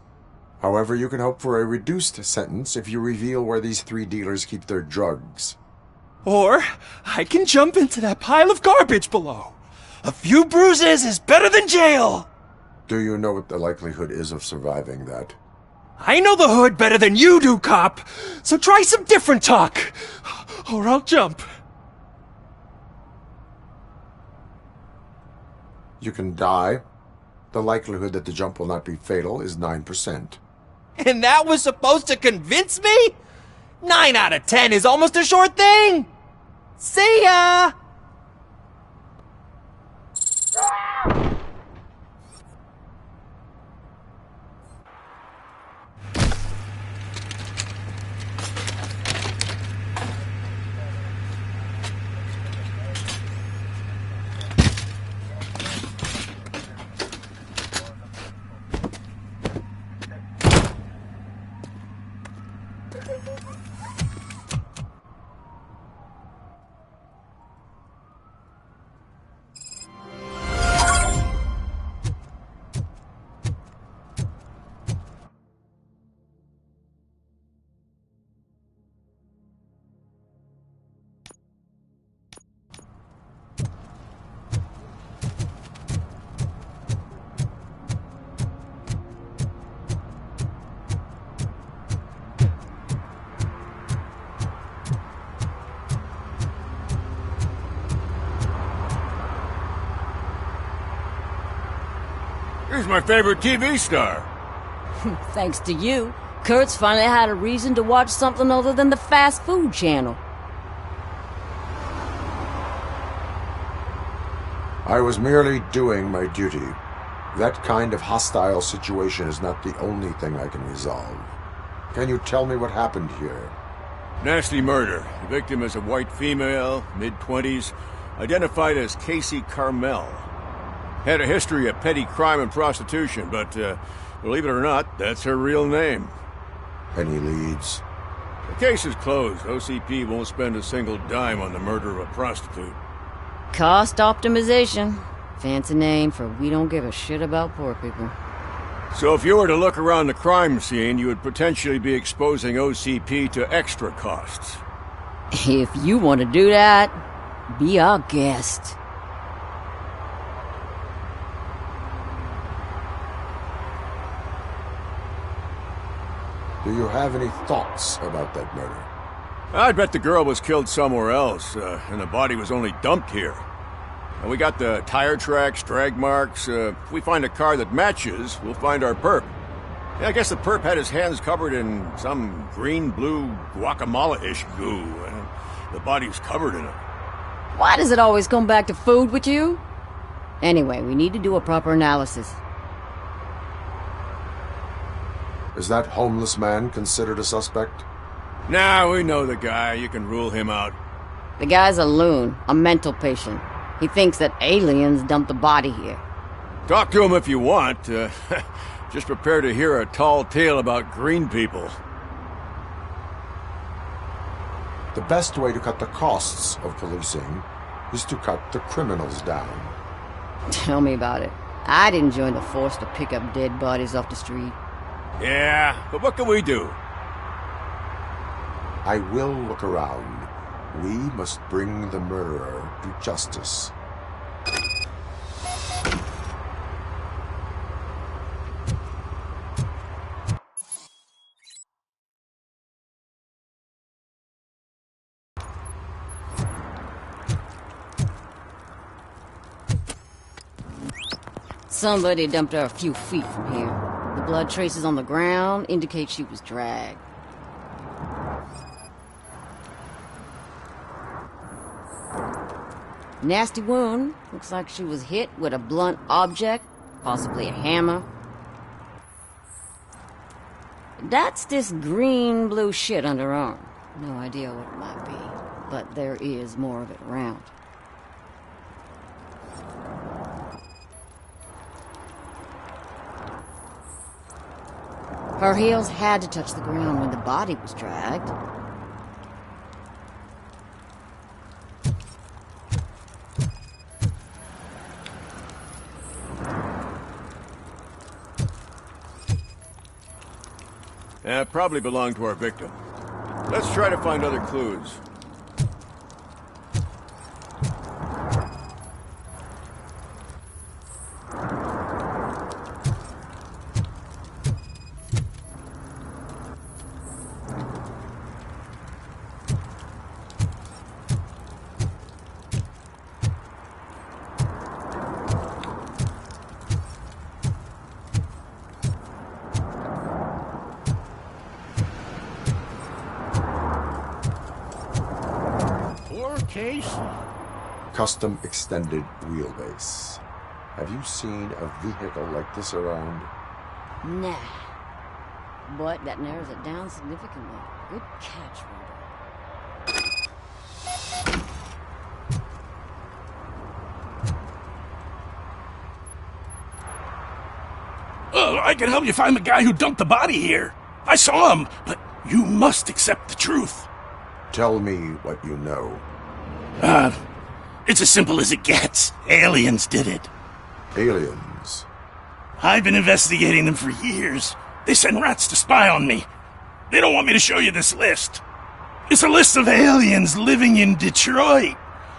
Speaker 11: However, you can hope for a reduced sentence if you reveal where these 3 dealers keep their drugs.
Speaker 14: Or I can jump into that pile of garbage below. A few bruises is better than jail!
Speaker 11: Do you know what the likelihood is of surviving that?
Speaker 14: I know the hood better than you do, cop! So try some different talk! Or I'll jump.
Speaker 11: You can die. The likelihood that the jump will not be fatal is 9%.
Speaker 14: And that was supposed to convince me? 9 out of 10 is almost a sure thing! See ya!
Speaker 23: He's my favorite TV star.
Speaker 12: Thanks to you, Kurt's finally had a reason to watch something other than the fast food channel.
Speaker 11: I was merely doing my duty. That kind of hostile situation is not the only thing I can resolve. Can you tell me what happened here?
Speaker 23: Nasty murder. The victim is a white female, mid-20s, identified as Casey Carmel. Had a history of petty crime and prostitution, but believe it or not, that's her real name.
Speaker 11: Any leads?
Speaker 23: The case is closed. OCP won't spend a single dime on the murder of a prostitute.
Speaker 12: Cost optimization. Fancy name for we don't give a shit about poor people.
Speaker 23: So if you were to look around the crime scene, you would potentially be exposing OCP to extra costs.
Speaker 12: If you want to do that, be our guest.
Speaker 11: Do you have any thoughts about that murder?
Speaker 23: I'd bet the girl was killed somewhere else, and the body was only dumped here. And we got the tire tracks, drag marks. If we find a car that matches, we'll find our perp. Yeah, I guess the perp had his hands covered in some green-blue guacamole-ish goo, and the body's covered in it.
Speaker 12: Why does it always come back to food with you? Anyway, we need to do a proper analysis.
Speaker 11: Is that homeless man considered a suspect?
Speaker 23: Nah, we know the guy. You can rule him out.
Speaker 12: The guy's a loon, a mental patient. He thinks that aliens dumped the body here.
Speaker 23: Talk to him if you want. Just prepare to hear a tall tale about green people.
Speaker 11: The best way to cut the costs of policing is to cut the criminals down.
Speaker 12: Tell me about it. I didn't join the force to pick up dead bodies off the street.
Speaker 23: Yeah, but what can we do?
Speaker 11: I will look around. We must bring the murderer to justice.
Speaker 12: Somebody dumped her a few feet from here. The blood traces on the ground indicate she was dragged. Nasty wound. Looks like she was hit with a blunt object, possibly a hammer. That's this green-blue shit under her arm. No idea what it might be, but there is more of it around. Her heels had to touch the ground when the body was dragged.
Speaker 15: Probably belonged to our victim. Let's try to find other clues.
Speaker 1: Case?
Speaker 11: Custom extended wheelbase. Have you seen a vehicle like this around?
Speaker 12: Nah. But that narrows it down significantly. Good catch,
Speaker 17: Oh, I can help you find the guy who dumped the body here. I saw him, but you must accept the truth.
Speaker 11: Tell me what you know.
Speaker 17: It's as simple as it gets. Aliens did it.
Speaker 11: Aliens?
Speaker 17: I've been investigating them for years. They send rats to spy on me. They don't want me to show you this list. It's a list of aliens living in Detroit.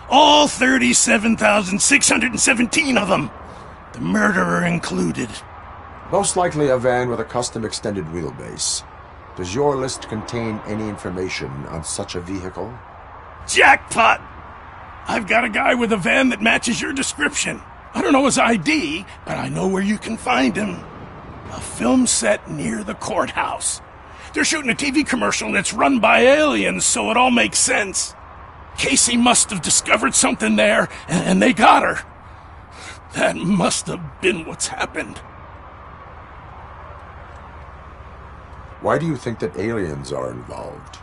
Speaker 17: All 37,617 of them. The murderer included.
Speaker 11: Most likely a van with a custom extended wheelbase. Does your list contain any information on such a vehicle?
Speaker 17: Jackpot! I've got a guy with a van that matches your description. I don't know his ID, but I know where you can find him. A film set near the courthouse. They're shooting a TV commercial and it's run by aliens, so it all makes sense. Casey must have discovered something there, and they got her. That must have been what's happened.
Speaker 11: Why do you think that aliens are involved?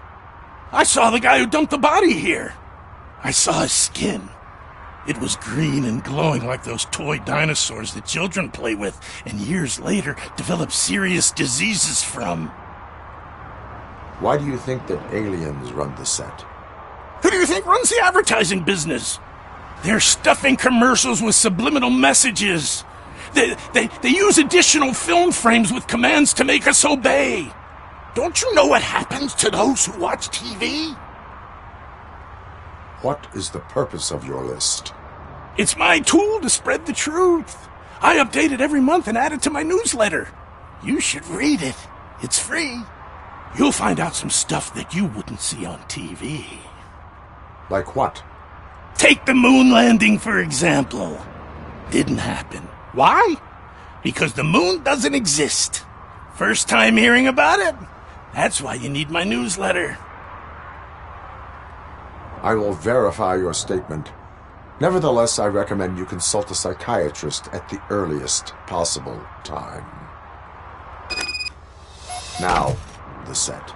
Speaker 17: I saw the guy who dumped the body here. I saw his skin. It was green and glowing like those toy dinosaurs that children play with and years later develop serious diseases from.
Speaker 11: Why do you think that aliens run the set?
Speaker 17: Who do you think runs the advertising business? They're stuffing commercials with subliminal messages. They use additional film frames with commands to make us obey. Don't you know what happens to those who watch TV?
Speaker 11: What is the purpose of your list?
Speaker 17: It's my tool to spread the truth. I update it every month and add it to my newsletter. You should read it. It's free. You'll find out some stuff that you wouldn't see on TV.
Speaker 11: Like what?
Speaker 17: Take the moon landing, for example. Didn't happen. Why? Because the moon doesn't exist. First time hearing about it? That's why you need my newsletter.
Speaker 11: I will verify your statement. Nevertheless, I recommend you consult a psychiatrist at the earliest possible time. Now, the set.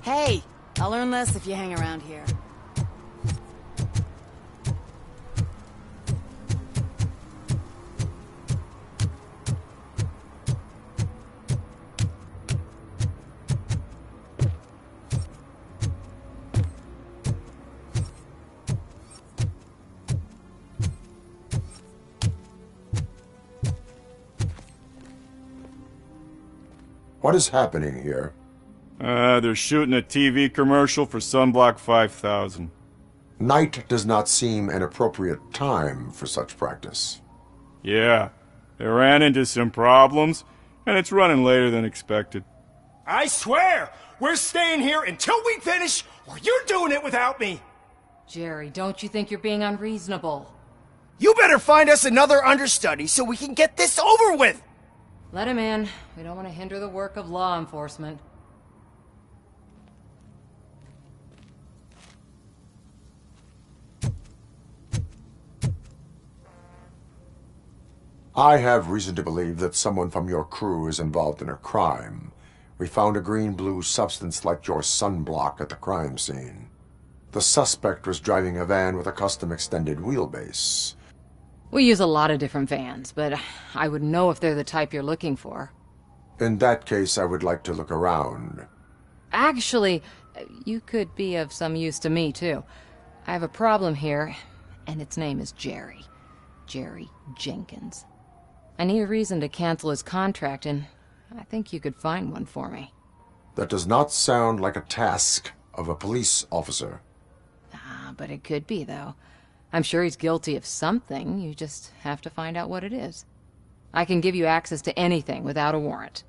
Speaker 18: Hey, I'll learn less if you hang around here.
Speaker 11: What is happening here?
Speaker 5: They're shooting a TV commercial for Sunblock 5000.
Speaker 11: Night does not seem an appropriate time for such practice.
Speaker 5: Yeah, they ran into some problems, and it's running later than expected.
Speaker 2: I swear, we're staying here until we finish, or you're doing it without me.
Speaker 10: Jerry, don't you think you're being unreasonable?
Speaker 2: You better find us another understudy so we can get this over with.
Speaker 10: Let him in. We don't want to hinder the work of law enforcement.
Speaker 11: I have reason to believe that someone from your crew is involved in a crime. We found a green-blue substance like your sunblock at the crime scene. The suspect was driving a van with a custom extended wheelbase.
Speaker 10: We use a lot of different vans, but I would know if they're the type you're looking for.
Speaker 11: In that case, I would like to look around.
Speaker 10: Actually, you could be of some use to me, too. I have a problem here, and its name is Jerry. Jerry Jenkins. I need a reason to cancel his contract, and I think you could find one for me.
Speaker 11: That does not sound like a task of a police officer.
Speaker 10: But it could be, though. I'm sure he's guilty of something. You just have to find out what it is. I can give you access to anything without a warrant.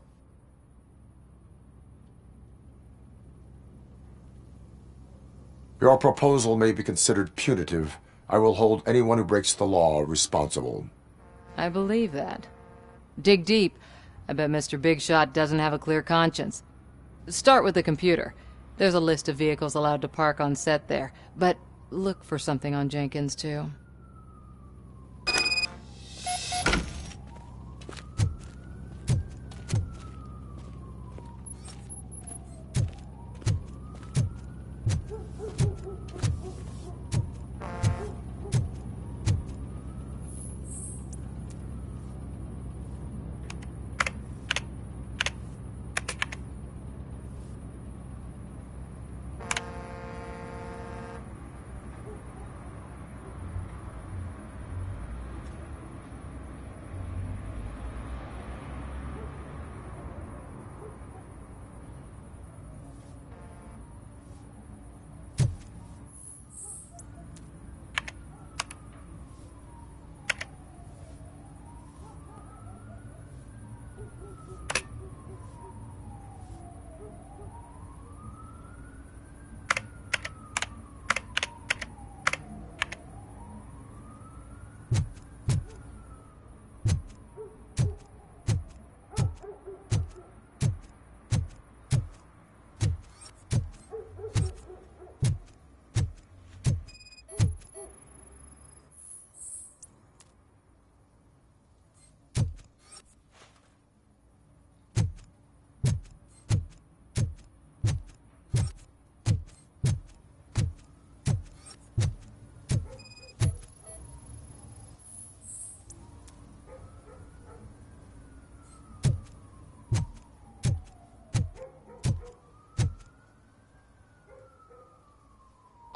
Speaker 11: Your proposal may be considered punitive. I will hold anyone who breaks the law responsible.
Speaker 10: I believe that. Dig deep. I bet Mr. Big Shot doesn't have a clear conscience. Start with the computer. There's a list of vehicles allowed to park on set there, but look for something on Jenkins, too.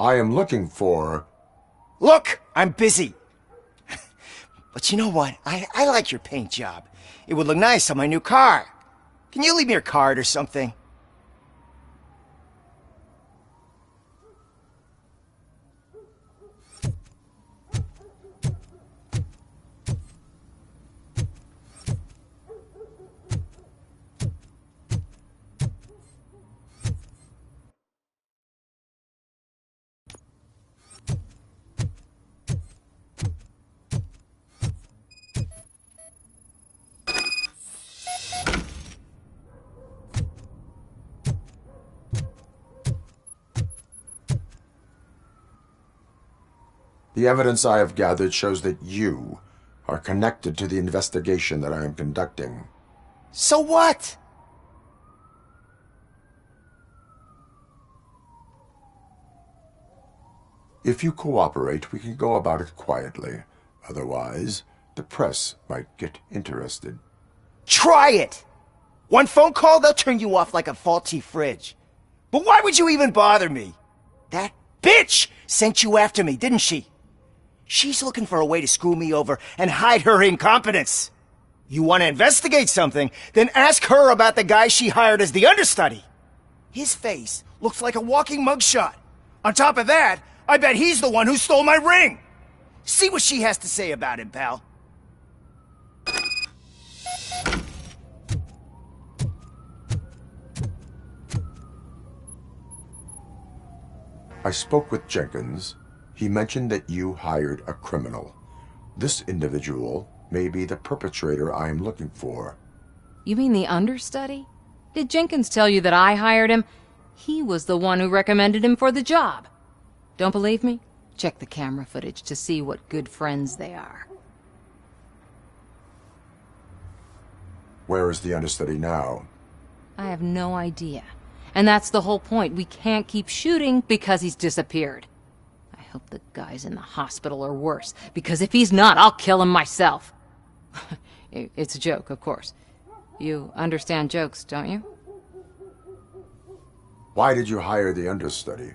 Speaker 11: I am looking for...
Speaker 2: Look, I'm busy. But you know what? I like your paint job. It would look nice on my new car. Can you leave me your card or something?
Speaker 11: The evidence I have gathered shows that you are connected to the investigation that I am conducting.
Speaker 2: So what?
Speaker 11: If you cooperate, we can go about it quietly. Otherwise, the press might get interested.
Speaker 2: Try it! One phone call, they'll turn you off like a faulty fridge. But why would you even bother me? That bitch sent you after me, didn't she? She's looking for a way to screw me over and hide her incompetence. You want to investigate something, then ask her about the guy she hired as the understudy. His face looks like a walking mugshot. On top of that, I bet he's the one who stole my ring. See what she has to say about him, pal.
Speaker 11: I spoke with Jenkins. He mentioned that you hired a criminal. This individual may be the perpetrator I am looking for.
Speaker 6: You mean the understudy? Did Jenkins tell you that I hired him? He was the one who recommended him for the job. Don't believe me? Check the camera footage to see what good friends they are.
Speaker 11: Where is the understudy now?
Speaker 6: I have no idea. And that's the whole point. We can't keep shooting because he's disappeared. I hope the guy's in the hospital or worse, because if he's not, I'll kill him myself. It's a joke, of course. You understand jokes, don't you?
Speaker 11: Why did you hire the understudy?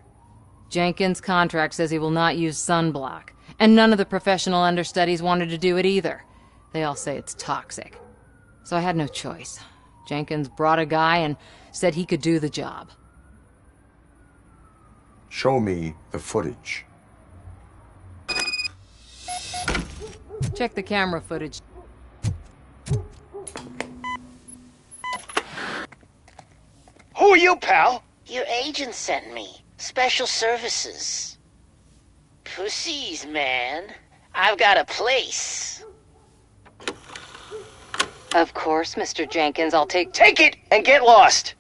Speaker 6: Jenkins' contract says he will not use sunblock, and none of the professional understudies wanted to do it either. They all say it's toxic. So I had no choice. Jenkins brought a guy and said he could do the job.
Speaker 11: Show me the footage.
Speaker 6: Check the camera footage.
Speaker 2: Who are you, pal?
Speaker 8: Your agent sent me. Special services. Pussies, man. I've got a place.
Speaker 6: Of course, Mr. Jenkins, I'll take
Speaker 2: it and get lost.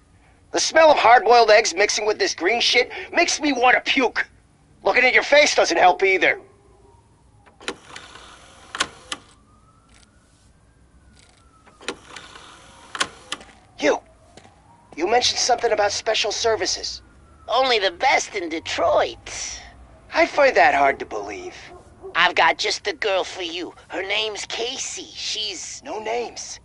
Speaker 2: The smell of hard-boiled eggs mixing with this green shit makes me want to puke. Looking at your face doesn't help either. You mentioned something about special services.
Speaker 8: Only the best in Detroit.
Speaker 2: I find that hard to believe.
Speaker 8: I've got just the girl for you. Her name's Casey. She's...
Speaker 2: No names.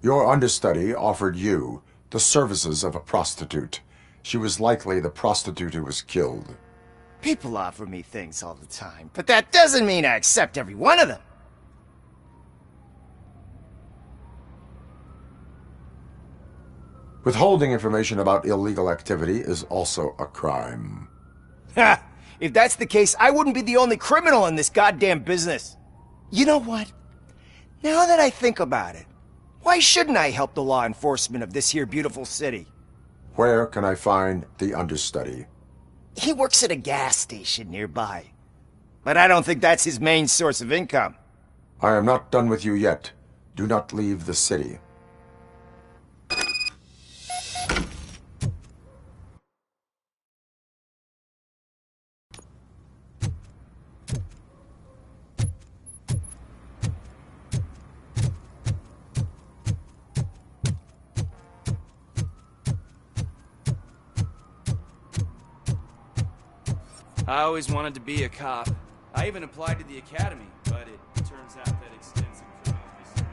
Speaker 11: Your understudy offered you the services of a prostitute. She was likely the prostitute who was killed.
Speaker 2: People offer me things all the time, but that doesn't mean I accept every one of them.
Speaker 11: Withholding information about illegal activity is also a crime.
Speaker 2: Ha! If that's the case, I wouldn't be the only criminal in this goddamn business. You know what? Now that I think about it, why shouldn't I help the law enforcement of this here beautiful city?
Speaker 11: Where can I find the understudy?
Speaker 2: He works at a gas station nearby. But I don't think that's his main source of income.
Speaker 11: I am not done with you yet. Do not leave the city.
Speaker 19: I always wanted to be a cop. I even applied to the academy, but it turns out that extensive criminal history...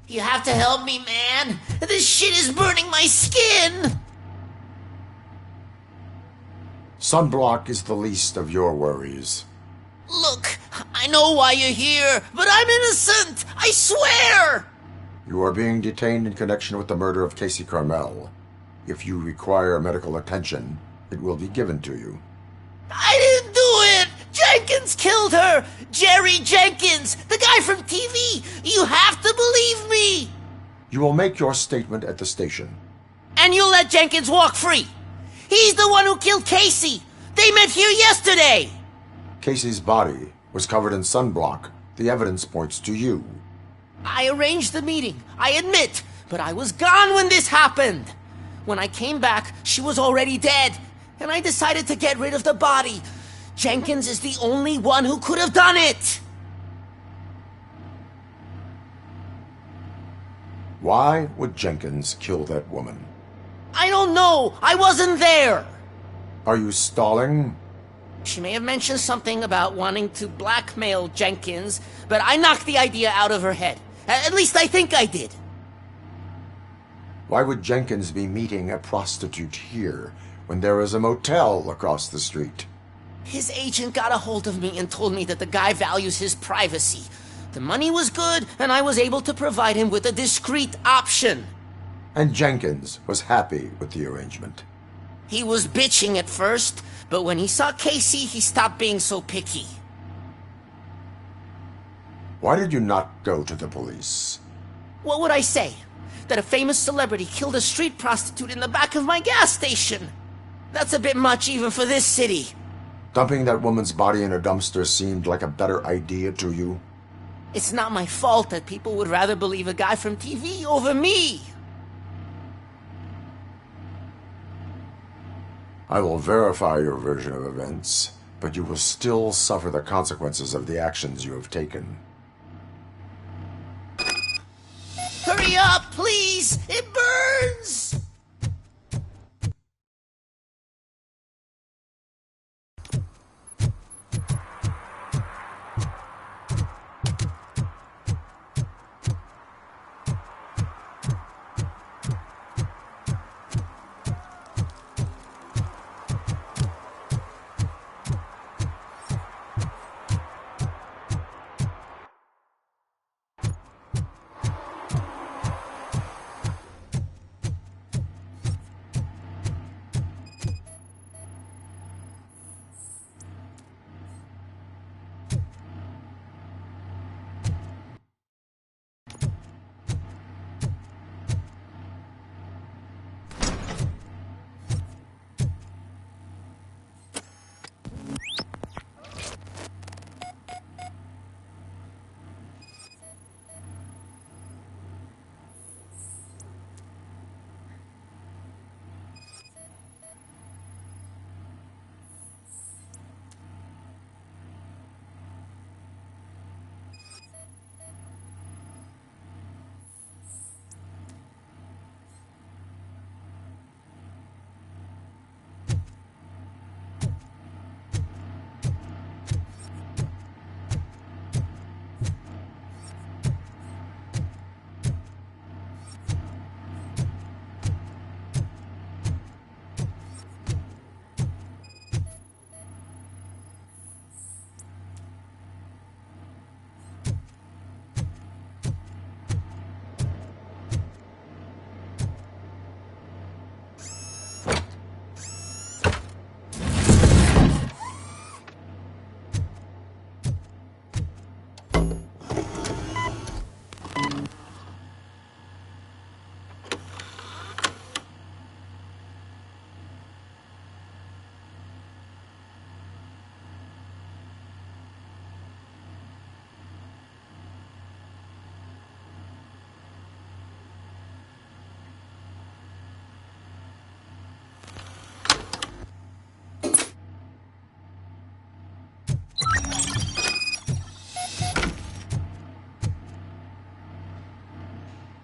Speaker 8: You have to help me, man. This shit is burning my skin.
Speaker 11: Sunblock is the least of your worries.
Speaker 8: Look, I know why you're here, but I'm innocent. I swear.
Speaker 11: You are being detained in connection with the murder of Casey Carmel. If you require medical attention, it will be given to you.
Speaker 8: I didn't do it. Jenkins killed her! Jerry Jenkins! The guy from TV! You have to believe me!
Speaker 11: You will make your statement at the station.
Speaker 8: And you'll let Jenkins walk free! He's the one who killed Casey! They met here yesterday!
Speaker 11: Casey's body was covered in sunblock. The evidence points to you.
Speaker 8: I arranged the meeting, I admit, but I was gone when this happened. When I came back, she was already dead, and I decided to get rid of the body. Jenkins is the only one who could have done it.
Speaker 11: Why would Jenkins kill that woman?
Speaker 8: I don't know. I wasn't there.
Speaker 11: Are you stalling?
Speaker 8: She may have mentioned something about wanting to blackmail Jenkins, but I knocked the idea out of her head. At least I think I did.
Speaker 11: Why would Jenkins be meeting a prostitute here when there is a motel across the street?
Speaker 8: His agent got a hold of me and told me that the guy values his privacy. The money was good, and I was able to provide him with a discreet option.
Speaker 11: And Jenkins was happy with the arrangement.
Speaker 8: He was bitching at first, but when he saw Casey, he stopped being so picky.
Speaker 11: Why did you not go to the police?
Speaker 8: What would I say? That a famous celebrity killed a street prostitute in the back of my gas station? That's a bit much even for this city.
Speaker 11: Dumping that woman's body in a dumpster seemed like a better idea to you?
Speaker 8: It's not my fault that people would rather believe a guy from TV over me.
Speaker 11: I will verify your version of events, but you will still suffer the consequences of the actions you have taken.
Speaker 8: Hurry up, please! It burns!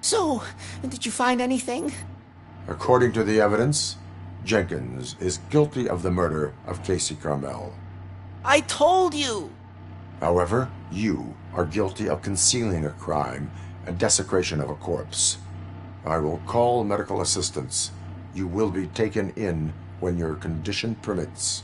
Speaker 8: So, did you find anything?
Speaker 11: According to the evidence, Jenkins is guilty of the murder of Casey Carmel.
Speaker 8: I told you!
Speaker 11: However, you are guilty of concealing a crime and desecration of a corpse. I will call medical assistance. You will be taken in when your condition permits.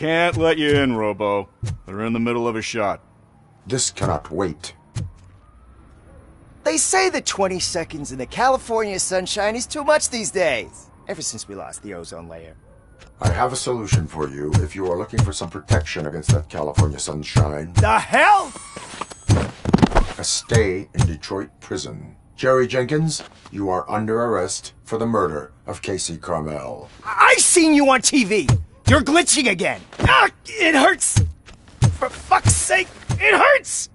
Speaker 5: can't let you in, Robo. They're in the middle of a shot.
Speaker 11: This cannot wait.
Speaker 2: They say that 20 seconds in the California sunshine is too much these days. Ever since we lost the ozone layer.
Speaker 11: I have a solution for you if you are looking for some protection against that California sunshine.
Speaker 2: The hell?
Speaker 11: A stay in Detroit prison. Jerry Jenkins, you are under arrest for the murder of Casey Carmel.
Speaker 2: I seen you on TV. You're glitching again. Ah, it hurts. For fuck's sake, it hurts.